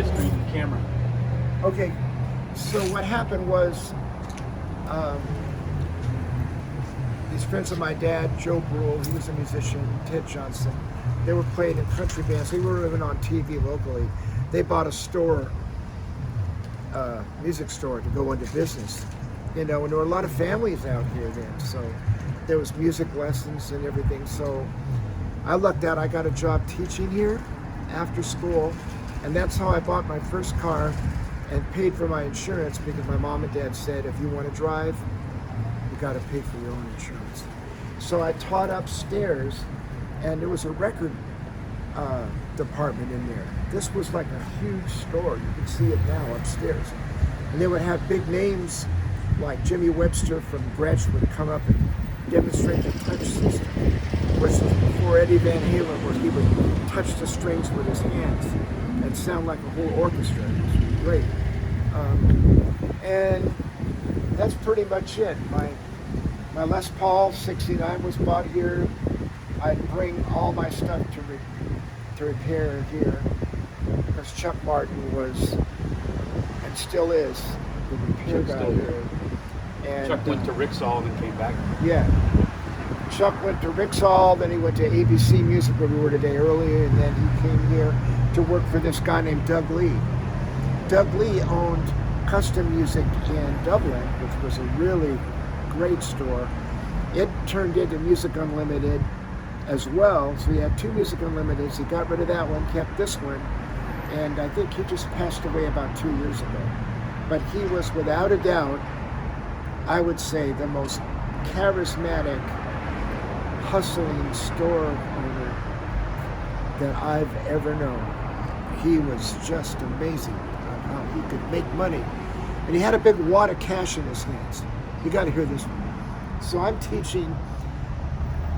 history to the camera. Okay, so what happened was, these friends of my dad, Joe Brule, he was a musician, Ted Johnson, they were playing in country bands. They were living on TV locally. They bought a store, music store, to go into business. You know, and there were a lot of families out here then, so there was music lessons and everything. So I lucked out. I got a job teaching here after school, and that's how I bought my first car and paid for my insurance, because my mom and dad said, if you want to drive, you got to pay for your own insurance. So I taught upstairs, and there was a record department in there. This was like a huge store. You can see it now upstairs. And they would have big names like Jimmy Webster from Gretsch would come up and demonstrate the touch system, which was before Eddie Van Halen, where he would touch the strings with his hands and sound like a whole orchestra. It was great. And that's pretty much it. My Les Paul 69 was bought here. I'd bring all my stuff to repair here, because Chuck Martin was, and still is, the repair guy here. And Chuck went to Rixall and came back. Yeah. Chuck went to Rixall, then he went to ABC Music, where we were today earlier, and then he came here to work for this guy named Doug Lee. Doug Lee owned Custom Music in Dublin, which was a really great store. It turned into Music Unlimited as well, so he had two Music Unlimiteds. He got rid of that one, kept this one, and I think he just passed away about 2 years ago. But he was, without a doubt, I would say, the most charismatic, hustling store owner that I've ever known. He was just amazing on how he could make money. And he had a big wad of cash in his hands. You got to hear this one. So I'm teaching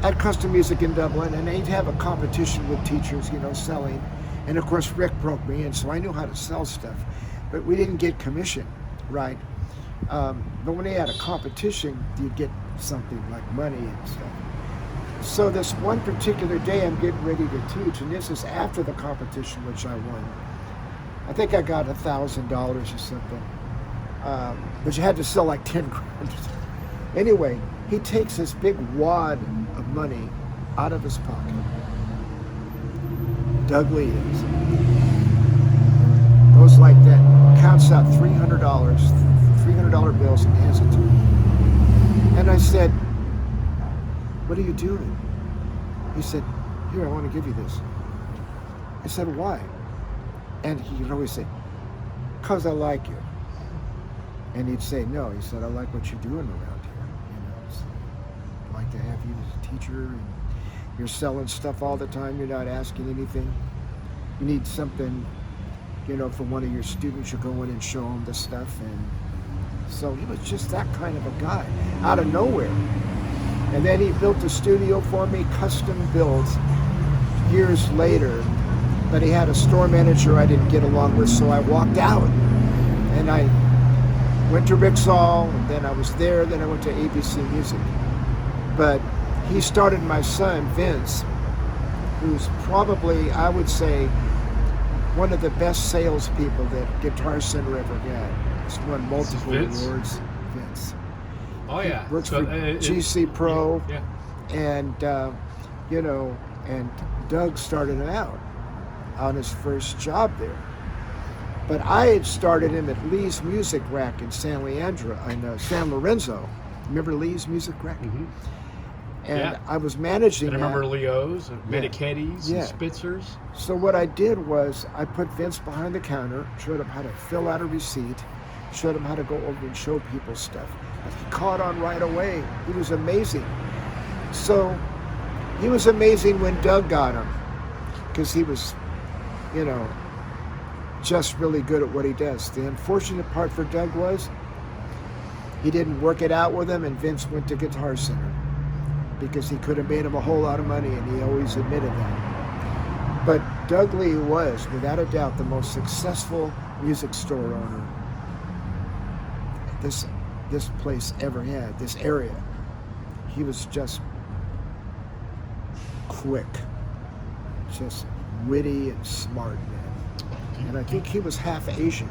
at Custom Music in Dublin, and they'd have a competition with teachers, you know, selling. And of course, Rick broke me in, so I knew how to sell stuff. But we didn't get commission, right? But when they had a competition, you'd get something like money and stuff. So this one particular day, I'm getting ready to teach, and this is after the competition, which I won. I think I got $1,000 or something. But you had to sell like 10 grand. Anyway, he takes this big wad of money out of his pocket. Doug Lee is. Goes like that, counts out $300 bills and hands it to me. And I said, what are you doing? He said, here, I want to give you this. I said, why? And he would always say, because I like you. And he'd say, no. He said, I like what you're doing around here. You know, so I'd like to have you as a teacher, and you're selling stuff all the time. You're not asking anything. You need something, you know, for one of your students, you go in and show them the stuff. And so he was just that kind of a guy, out of nowhere. And then he built a studio for me, custom built, years later. But he had a store manager I didn't get along with, so I walked out. And I went to Rixall, and then I was there, then I went to ABC Music. But he started my son, Vince, who's probably, I would say, one of the best salespeople that Guitar Center ever had. He's won multiple awards. Vince. Oh yeah. He works for GC Pro. Yeah. And, you know, and Doug started him out on his first job there. But I had started him at Lee's Music Rack in San Lorenzo. Remember Lee's Music Rack? Mm-hmm. And yeah. I was managing and I remember Leo's, and Yeah. Medicetti's, Yeah. and Spitzer's. So what I did was I put Vince behind the counter, showed him how to fill out a receipt, showed him how to go over and show people stuff. And he caught on right away. He was amazing. So he was amazing when Doug got him, because he was, you know, just really good at what he does. The unfortunate part for Doug was he didn't work it out with him, and Vince went to Guitar Center because he could have made him a whole lot of money, and he always admitted that. But Doug Lee was, without a doubt, the most successful music store owner this place ever had, this area. He was just quick, just witty and smart, man. and I think he was half Asian.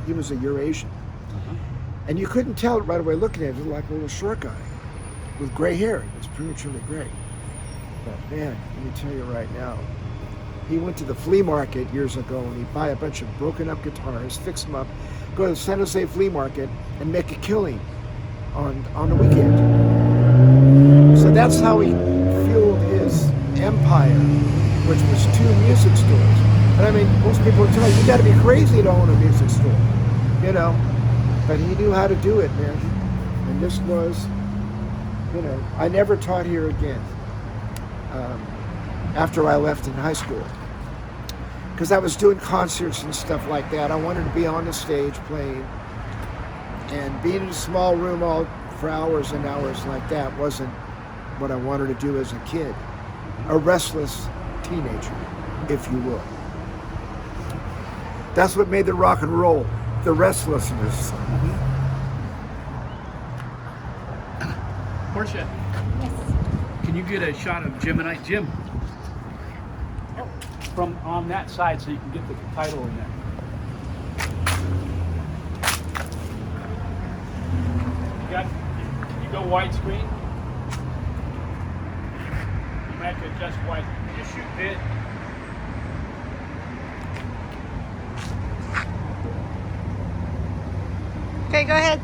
He was a Eurasian. Uh-huh. And you couldn't tell it right away looking at him. He was like a little short guy with gray hair. He was prematurely gray. But man, let me tell you right now, he went to the flea market years ago and he'd buy a bunch of broken up guitars, fix them up, go to the San Jose flea market and make a killing on the weekend. So that's how he fueled his empire, which was 2 music stores. And I mean, most people would tell you got to be crazy to own a music store, you know. But he knew how to do it, man. And this was, you know, I never taught here again after I left in high school. Because I was doing concerts and stuff like that. I wanted to be on the stage playing. And being in a small room all for hours and hours like that wasn't what I wanted to do as a kid. A restless teenager, if you will. That's what made the rock and roll, the restlessness. Portia, Yes. can you get a shot of Jim and I? Jim, from on that side so you can get the title in there. You go widescreen. You might have to adjust wide. You shoot it. Okay, go ahead.